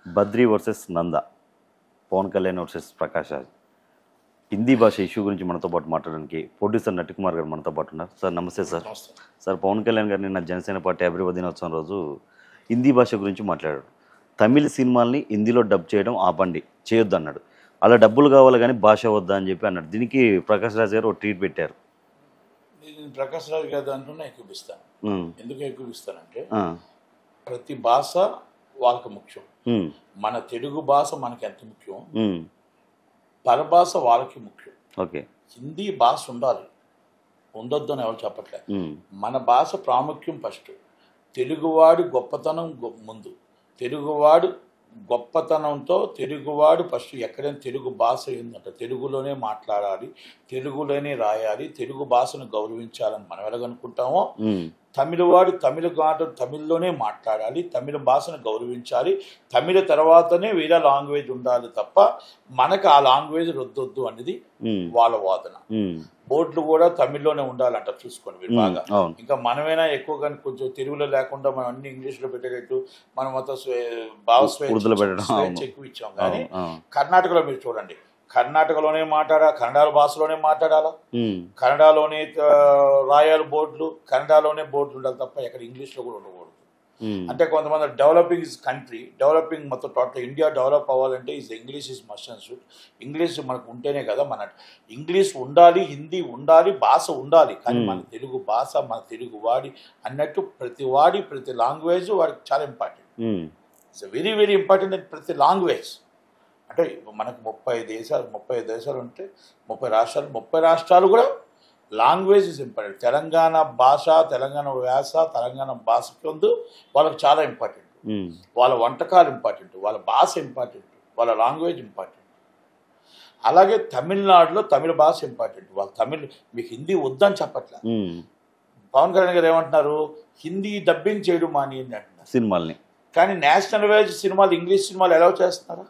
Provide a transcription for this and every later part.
Badri versus నంద, Pawan Kalyan versus Prakash Raj. Hindi భాష issue గురించి మనతో పాటు మాట్లాడడానికి ప్రొడ్యూసర్ నటికుమార్ గారు మనతో పాటు ఉన్నారు. సార్ నమస్తే సార్. సార్, పవన్ కళ్యాణ్ గారు నిన్న జనసేన పార్టీ 50వ దినోత్సవం రోజు హిందీ భాష గురించి మాట్లాడాడు. తమిళ సినిమాల్ని హిందీలో డబ్ చేయడం ఆపండి, చేయొద్దు అన్నాడు. అలా డబ్బులు కావాలి కానీ భాష వద్దా అని చెప్పి అన్నాడు. దీనికి ప్రకాష్ రాజ్ గారు ఒక ట్వీట్ పెట్టారు. నేను ప్రకాష్ రాజ్ గారు దాంట్లోనే ఎక్కువిస్తాను. ఎందుకు ఎక్కువిస్తానంటే ప్రతి భాష వాళ్ళకి ముఖ్యం. మన తెలుగు భాష మనకి ఎంత ముఖ్యం, పరభాష వాళ్ళకి ముఖ్యం. ఓకే, హిందీ భాష ఉండాలి, ఉండొద్దు అని ఎవరు చెప్పట్లేదు. మన భాష ప్రాముఖ్యం ఫస్ట్. తెలుగువాడి గొప్పతనం ముందు. తెలుగువాడు గొప్పతనంతో తెలుగువాడు ఫస్ట్ ఎక్కడైనా తెలుగు భాష ఏందంట తెలుగులోనే మాట్లాడాలి, తెలుగులోనే రాయాలి, తెలుగు భాషను గౌరవించాలని మనం ఎలాగనుకుంటామో, తమిళవాడు తమిళ తమిళ్లోనే మాట్లాడాలి, తమిళ భాషను గౌరవించాలి, తమిళ తర్వాతనే వేరే లాంగ్వేజ్ ఉండాలి తప్ప మనకు ఆ లాంగ్వేజ్ రొద్దొద్దు అనేది వాళ్ళ వాదన. బోర్డులు కూడా తమిళ్లోనే ఉండాలంట, చూసుకోండి మీరు బాగా. ఇంకా మనమైనా ఎక్కువగా కొంచెం తెలుగులో లేకుండా మనం అన్ని ఇంగ్లీష్లో పెట్టేటట్టు మనం మొత్తం భావస్వేచ్ఛ ఎక్కువ ఇచ్చాం. కానీ కర్ణాటకలో మీరు చూడండి, కర్ణాటకలోనే కన్నడ భాషలోనే మాట్లాడాలా, కన్నడలోనే రాయాలి బోర్డులు, కన్నడలోనే బోర్డులు ఉండాలి తప్ప ఎక్కడ ఇంగ్లీష్లో కూడా ఉండకూడదు. అంటే కొంతమంది డెవలపింగ్ కంట్రీ, డెవలపింగ్ మొత్తం టోటల్ ఇండియా డెవలప్ అవ్వాలంటే English is must and should. English మనకు ఉంటేనే కదా మన ఇంగ్లీష్ ఉండాలి, హిందీ ఉండాలి, భాష ఉండాలి. కానీ మన తెలుగు భాష మన తెలుగు వాడి అన్నట్టు ప్రతి లాంగ్వేజ్ వాడికి చాలా important. It's very very important and ప్రతి లాంగ్వేజ్. అంటే మనకు 30 దేశాలు ఉంటే 30 రాష్ట్రాలు కూడా లాంగ్వేజ్ ఇస్ ఇంపార్టెంట్. తెలంగాణ భాష, తెలంగాణ వ్యాస, తెలంగాణ భాషకి ముందు వాళ్ళకి చాలా ఇంపార్టెంట్. వాళ్ళ వంటకాలు ఇంపార్టెంట్, వాళ్ళ భాష ఇంపార్టెంట్, వాళ్ళ లాంగ్వేజ్ ఇంపార్టెంట్. అలాగే తమిళనాడులో తమిళ భాష ఇంపార్టెంట్. వాళ్ళు తమిళ్ మీకు హిందీ వద్దని చెప్పట్లే. పవన్ కళ్యాణ్ గారు ఏమంటున్నారు, హిందీ డబ్బింగ్ చేయడం మానేయండి అంటున్నారు సినిమాల్ని. కానీ నేషనల్ వైజ్ సినిమాలు, ఇంగ్లీష్ సినిమాలు ఎలా చేస్తున్నారా,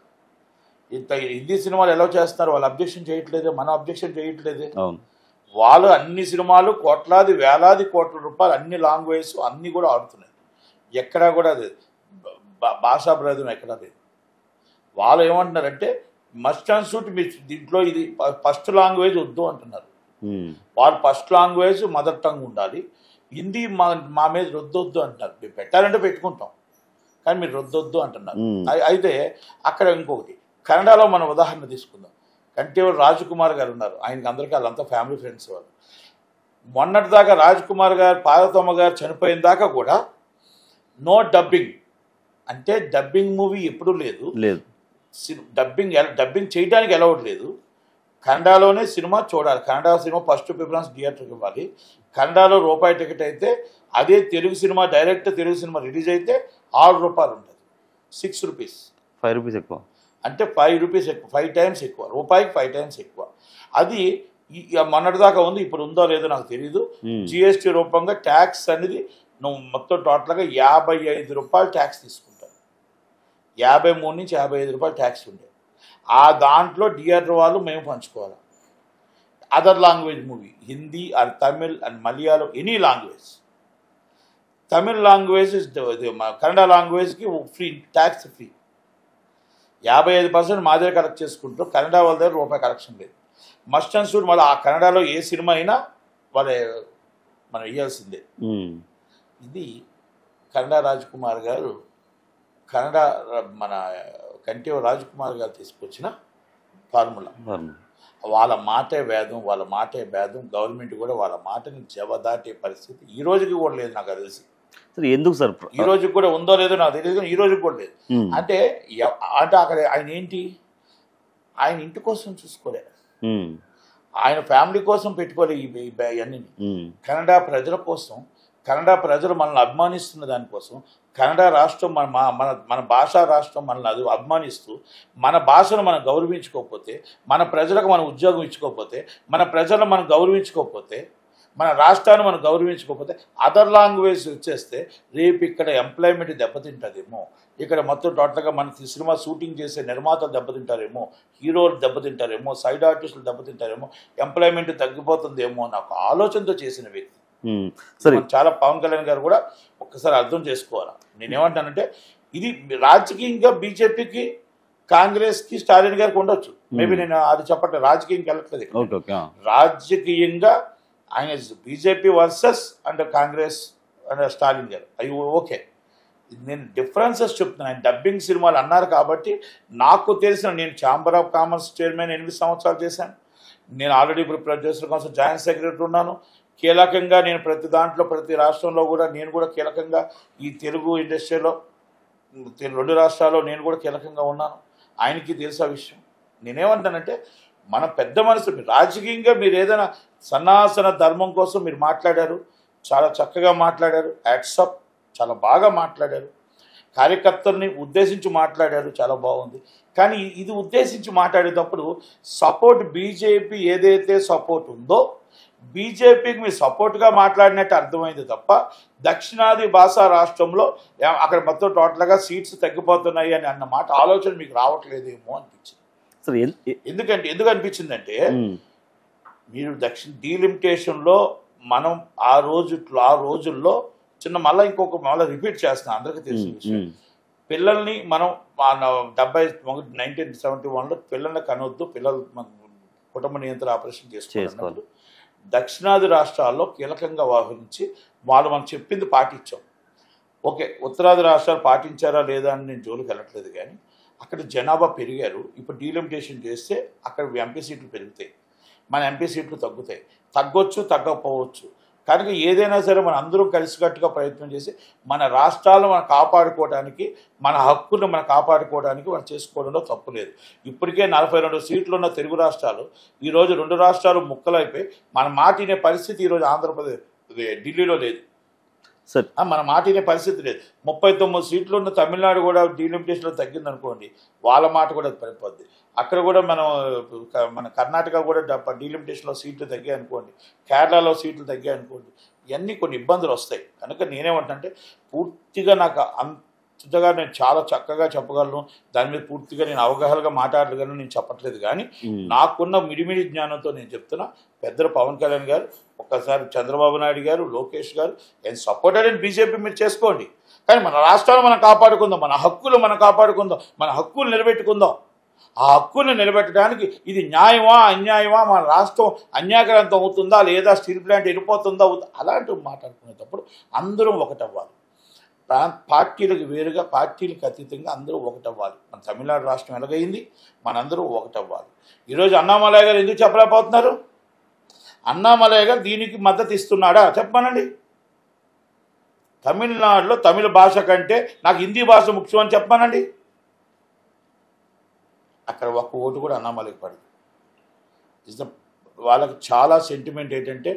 హిందీ సినిమాలు ఎలా చేస్తున్నారు? వాళ్ళు అబ్జెక్షన్ చేయట్లేదే, మనం అబ్జెక్షన్ చేయట్లేదే. వాళ్ళు అన్ని సినిమాలు వేలాది కోట్ల రూపాయలు అన్ని లాంగ్వేజ్ అన్నీ కూడా ఆడుతున్నాయి. ఎక్కడా కూడా అది భాషా భేదం ఎక్కడా లేదు. వాళ్ళు ఏమంటున్నారంటే మస్ట్ అండ్ షుడ్ మీ దీంట్లో ఇది ఫస్ట్ లాంగ్వేజ్ వద్దు అంటున్నారు. వాళ్ళు ఫస్ట్ లాంగ్వేజ్ మదర్ టంగ్ ఉండాలి, హిందీ మా మీద రొద్దొద్దు అంటున్నారు. మీరు పెట్టాలంటే పెట్టుకుంటాం కానీ మీరు రొద్దొద్దు అంటున్నారు. అయితే అక్కడ ఇంకొకటి కన్నడలో మనం ఉదాహరణ తీసుకుందాం. కంటేవర్ రాజ్ కుమార్ గారు ఉన్నారు, ఆయనకి అందరికీ వాళ్ళంతా ఫ్యామిలీ ఫ్రెండ్స్ వాళ్ళు. మొన్నటిదాకా రాజ్ కుమార్ గారు, పార్వతమ్మ గారు చనిపోయిన దాకా కూడా నో డబ్బింగ్, అంటే డబ్బింగ్ మూవీ ఎప్పుడూ లేదు. డబ్బింగ్ చేయడానికి అలౌడ్ లేదు. కన్నడలోనే సినిమా చూడాలి, కన్నడ సినిమా ఫస్ట్ ప్రిఫరెన్స్ థియేటర్కి ఇవ్వాలి. కన్నడలో రూపాయి టికెట్ అయితే అదే Telugu cinema direct Telugu cinema release అయితే 6 రూపాయలు ఉంటుంది, 6 రూపీస్, 5 రూపీస్ ఎక్కువ. అంటే 5 రూపీస్ ఎక్కువ, 5 టైమ్స్ ఎక్కువ, రూపాయికి 5 టైమ్స్ ఎక్కువ. అది మొన్నటిదాకా ఉంది, ఇప్పుడు ఉందో లేదో నాకు తెలీదు. జిఎస్టీ రూపంగా ట్యాక్స్ అనేది నువ్వు మొత్తం టోటల్గా 55 రూపాయలు ట్యాక్స్ తీసుకుంటారు. 53 నుంచి 55 రూపాయలు ట్యాక్స్ ఉండే. ఆ దాంట్లో థియేటర్ వాళ్ళు మేము పంచుకోవాలి. Other language movie, Hindi or Tamil and Malayalam, any language. Tamil language Kannada లాంగ్వేజ్కి ఫ్రీ, ట్యాక్స్ ఫ్రీ. 55% మా దగ్గర కలెక్ట్ చేసుకుంటారు, కన్నడ వాళ్ళ దగ్గర రూపాయి కలెక్షన్ లేదు. మస్ట్ అండ్ షుడ్ మళ్ళీ ఆ కన్నడలో ఏ సినిమా అయినా వాళ్ళే మనం ఇవ్వాల్సిందే. ఇది కన్నడ రాజ్ కుమార్ గారు, కన్నడ మన కంటేవ రాజ్ కుమార్ గారు తీసుకొచ్చిన ఫార్ములా. వాళ్ళ మాటే వేదం. గవర్నమెంట్ కూడా వాళ్ళ మాటని జవదాటే పరిస్థితి ఈ రోజుకి కూడా లేదు నాకు తెలిసి. ఎందుకు సార్ ఈ రోజుకి కూడా ఉందో లేదో నాకు తెలియదు, ఈ రోజుకి కూడా లేదు. అంటే అక్కడ ఆయన ఏంటి, ఆయన ఇంటి కోసం చూసుకోలే, ఆయన ఫ్యామిలీ కోసం పెట్టుకోలే ఇవన్నీ. కన్నడ ప్రజల కోసం, కన్నడ ప్రజలు మనల్ని అభిమానిస్తున్న దానికోసం, కన్నడ రాష్ట్రం మన భాషా రాష్ట్రం మనల్ని అది అభిమానిస్తూ మన భాషను మనం గౌరవించుకోకపోతే, మన ప్రజలకు మనం ఉద్యోగం ఇచ్చుకోకపోతే, మన ప్రజలను మనం గౌరవించుకోకపోతే, మన రాష్ట్రాన్ని మనం గౌరవించుకోకపోతే, అదర్ లాంగ్వేజ్ వచ్చేస్తే రేపు ఇక్కడ ఎంప్లాయ్మెంట్ దెబ్బతింటుందేమో, ఇక్కడ మొత్తం టోటల్గా మన సినిమా షూటింగ్ చేసే నిర్మాతలు దెబ్బతింటారేమో, హీరోలు దెబ్బతింటారేమో, సైడ్ ఆర్టిస్టులు దెబ్బతింటారేమో, ఎంప్లాయ్మెంట్ తగ్గిపోతుందేమో నాకు ఆలోచనతో చేసిన వ్యక్తి. సరే, చాలా పవన్ కళ్యాణ్ గారు కూడా ఒక్కసారి అర్థం చేసుకోవాలి. నేనేమంటానంటే ఇది రాజకీయంగా బీజేపీకి కాంగ్రెస్కి స్టాలిన్ గారికి ఉండొచ్చు. మేబీ నేను అది చెప్పట్లేదు, రాజకీయంకి వెళ్ళట్లేదు. రాజకీయంగా ఆయన BJP versus and Congress and Stalin గారు అవి ఓకే. నేను డిఫరెన్సెస్ చెప్తున్నాను. ఆయన డబ్బింగ్ సినిమాలు అన్నారు కాబట్టి నాకు తెలిసిన, నేను ఛాంబర్ ఆఫ్ కామర్స్ చైర్మన్ 8 సంవత్సరాలు చేశాను. నేను ఆల్రెడీ ఇప్పుడు ప్రొడ్యూసర్ కౌన్సిల్ జాయింట్ సెక్రటరీ ఉన్నాను. కీలకంగా నేను ప్రతి దాంట్లో ప్రతి రాష్ట్రంలో కూడా నేను కూడా కీలకంగా ఈ తెలుగు ఇండస్ట్రీలో 2 రాష్ట్రాల్లో నేను కూడా కీలకంగా ఉన్నాను. ఆయనకి తెలుసా విషయం. నేనేమంటానంటే మన పెద్ద మనసు, రాజకీయంగా మీరు ఏదైనా సనాతన ధర్మం కోసం మీరు మాట్లాడారు, చాలా చక్కగా మాట్లాడారు, యాట్సప్ చాలా బాగా మాట్లాడారు, కార్యకర్తల్ని ఉద్దేశించి మాట్లాడారు, చాలా బాగుంది. కానీ ఇది ఉద్దేశించి మాట్లాడేటప్పుడు సపోర్ట్ బీజేపీ ఏదైతే సపోర్ట్ ఉందో బీజేపీకి మీరు సపోర్ట్గా మాట్లాడినట్టు అర్థమైంది తప్ప దక్షిణాది భాషా రాష్ట్రంలో అక్కడ మొత్తం టోటల్గా సీట్స్ తగ్గిపోతున్నాయి అని అన్న మాట ఆలోచన మీకు రావట్లేదేమో అనిపించింది. ఎందుకు అనిపించిందంటే మీరు డీలిమిటేషన్లో మనం ఆ రోజుల్లో చిన్న మళ్ళీ మళ్ళీ రిపీట్ చేస్తున్నాం, అందరికీ తెలిసిన విషయం. పిల్లల్ని మనం 1971లో పిల్లల్ని కనొద్దు, పిల్లలు కుటుంబ నియంత్రణ ఆపరేషన్ చేసుకోవాలి. దక్షిణాది రాష్ట్రాల్లో కీలకంగా వ్యవహరించి వాళ్ళు మనం చెప్పింది పాటించాం. ఓకే, ఉత్తరాది రాష్ట్రాలు పాటించారా లేదా అని నేను జోలికి వెళ్ళట్లేదు. కానీ అక్కడ జనాభా పెరిగారు. ఇప్పుడు డీలిమిటేషన్ చేస్తే అక్కడ ఎంపీ సీట్లు పెరుగుతాయి, మన ఎంపీ సీట్లు తగ్గుతాయి. తగ్గొచ్చు, తగ్గకపోవచ్చు. కనుక ఏదైనా సరే మన అందరూ కలిసికట్టుగా ప్రయత్నం చేసి మన రాష్ట్రాలను మనం కాపాడుకోవడానికి, మన హక్కును మనం కాపాడుకోవడానికి మనం చేసుకోవడంలో తప్పు లేదు. ఇప్పటికే 42 సీట్లు ఉన్న తెలుగు రాష్ట్రాలు ఈరోజు 2 రాష్ట్రాలు ముక్కలైపోయి మన మాట వినే పరిస్థితి ఈరోజు ఆంధ్రప్రదేశ్ ఢిల్లీలో లేదు. మన మాట వినే పరిస్థితి లేదు. 39 సీట్లు ఉన్న తమిళనాడు కూడా డీలిమిటేషన్లో తగ్గిందనుకోండి, వాళ్ళ మాట కూడా పడిపోద్ది. అక్కడ కూడా మన కర్ణాటక కూడా డీలిమిటేషన్లో సీట్లు తగ్గాయి అనుకోండి, కేరళలో సీట్లు తగ్గాయి అనుకోండి, ఇవన్నీ కొన్ని ఇబ్బందులు వస్తాయి. కనుక నేనేమంటే పూర్తిగా నాకు అంతగా నేను చాలా చక్కగా చెప్పగలను, దాని మీద పూర్తిగా నేను అవగాహనగా మాట్లాడగలను నేను చెప్పట్లేదు. కానీ నాకున్న మిడిమిడి జ్ఞానంతో నేను చెప్తున్నా, పెద్దలు పవన్ కళ్యాణ్ గారు, ఒక్కసారి చంద్రబాబు నాయుడు గారు, లోకేష్ గారు సపోర్టెడ్ అండ్ బీజేపీ మీరు చేసుకోండి. కానీ మన రాష్ట్రాలు మనం కాపాడుకుందాం, మన హక్కులు మనం కాపాడుకుందాం, మన హక్కులు నిలబెట్టుకుందాం. ఆ హక్కును నిలబెట్టడానికి ఇది న్యాయమా అన్యాయమా, మన రాష్ట్రం అన్యాయకరంతం అవుతుందా లేదా, స్టీల్ ప్లాంట్ వెళ్ళిపోతుందా, అలాంటివి మాట్లాడుకునేటప్పుడు అందరం ఒకటవ్వాలి. పార్టీలకు వేరుగా, పార్టీలకు అతీతంగా అందరూ ఒకటవ్వాలి. మన తమిళనాడు రాష్ట్రం ఎలాగైంది, మనందరూ ఒకటవ్వాలి. ఈరోజు అన్నామలయ్య గారు ఎందుకు చెప్పలేకపోతున్నారు? అన్నామలయ్య గారు దీనికి మద్దతు ఇస్తున్నాడా చెప్పమనండి. తమిళనాడులో తమిళ భాష కంటే నాకు హిందీ భాష ముఖ్యం అని చెప్పమనండి. అక్కడ ఒక్క ఓటు కూడా అన్నామలయ్యకి పడదు. వాళ్ళకి చాలా సెంటిమెంట్ ఏంటంటే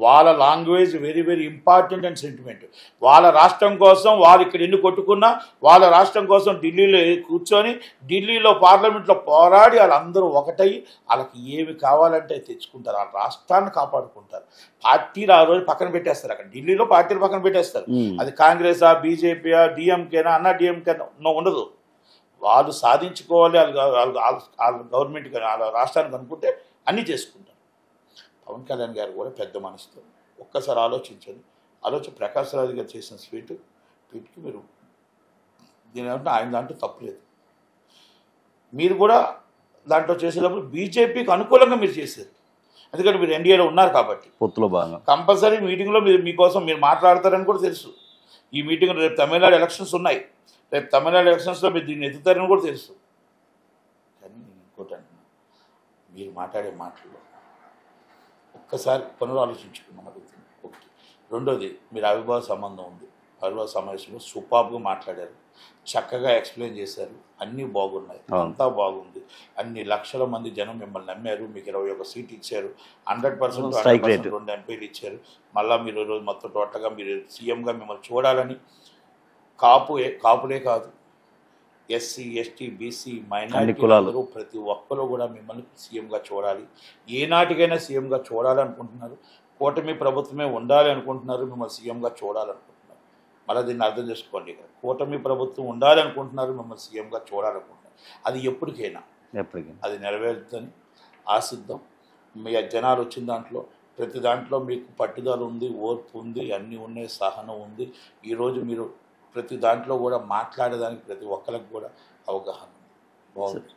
వాళ్ళ language very very important and sentiment. వాళ్ళ రాష్ట్రం కోసం వాళ్ళు ఇక్కడ ఎన్ని కొట్టుకున్నా వాళ్ళ రాష్ట్రం కోసం ఢిల్లీలో కూర్చొని ఢిల్లీలో పార్లమెంట్లో పోరాడి వాళ్ళందరూ ఒకటయ్యి వాళ్ళకి ఏమి కావాలంటే తెచ్చుకుంటారు, వాళ్ళ రాష్ట్రాన్ని కాపాడుకుంటారు. పార్టీలు ఆ రోజు పక్కన పెట్టేస్తారు, అక్కడ ఢిల్లీలో పార్టీలు పక్కన పెట్టేస్తారు. అది కాంగ్రెసా, బీజేపీయా, డిఎంకేనా, అన్నా డిఎంకేనా ఉండదు. వాళ్ళు సాధించుకోవాలి, వాళ్ళ గవర్నమెంట్ వాళ్ళ రాష్ట్రానికి అనుకుంటే అన్నీ చేసుకుంటారు. పవన్ కళ్యాణ్ గారు కూడా పెద్ద మనసుతో ఒక్కసారి ఆలోచన ప్రకాష్ రాజు గారు చేసిన ట్వీట్కి మీరు దీని ఏమంటే ఆయన దాంట్లో తప్పులేదు. మీరు కూడా దాంట్లో చేసేటప్పుడు బీజేపీకి అనుకూలంగా మీరు చేశారు, ఎందుకంటే మీరు ఎన్డీఏలో ఉన్నారు కాబట్టి. పొత్తులో భాగంగా కంపల్సరీ మీటింగ్లో మీకోసం మీరు మాట్లాడతారని కూడా తెలుసు. ఈ మీటింగ్ రేపు తమిళనాడు ఎలక్షన్స్ ఉన్నాయి, రేపు తమిళనాడు ఎలక్షన్స్లో మీరు దీన్ని ఎత్తుతారని కూడా తెలుసు. కానీ నేను ఇంకోటి అంటున్నా, మీరు మాట్లాడే మాటల్లో ఒక్కసారి పునరాలోచించుకున్నాం అడుగుతుంది. ఒకటి. రెండోది, మీరు అవిభావ సంబంధం ఉంది, అవిభావ సమావేశంలో సూపర్గా మాట్లాడారు, చక్కగా ఎక్స్ప్లెయిన్ చేశారు, అన్నీ బాగున్నాయి, అంతా బాగుంది. అన్ని లక్షల మంది జనం మిమ్మల్ని నమ్మారు, మీకు 21 సీట్ ఇచ్చారు, 100% 2 ఎంపీలు ఇచ్చారు. మళ్ళీ మీరు ఈరోజు మొత్తం టోటల్గా మీరు సీఎంగా మిమ్మల్ని చూడాలని కాపులే కాదు, ఎస్సీ, ఎస్టీ, బీసీ, మైనారిటీ కులాలు ప్రతి ఒక్కరు కూడా మిమ్మల్ని సీఎంగా చూడాలి, ఏనాటికైనా సీఎంగా చూడాలనుకుంటున్నారు. కూటమి ప్రభుత్వమే ఉండాలి అనుకుంటున్నారు, మిమ్మల్ని సీఎంగా చూడాలనుకుంటున్నారు. మళ్ళీ దీన్ని అర్థం చేసుకోండి, కూటమి ప్రభుత్వం ఉండాలి అనుకుంటున్నారు, మిమ్మల్ని సీఎంగా చూడాలనుకుంటున్నారు. అది ఎప్పటికైనా అది నెరవేరుతుందని ఆశిద్దాం. మీ జనాలు వచ్చిన దాంట్లో ప్రతి దాంట్లో మీకు పట్టుదల ఉంది, ఓర్పు ఉంది, అన్నీ ఉన్నాయి, సహనం ఉంది. ఈరోజు మీరు ప్రతి దాంట్లో కూడా మాట్లాడేదానికి ప్రతి ఒక్కరికి కూడా అవగాహన ఉంది. బాగుంది.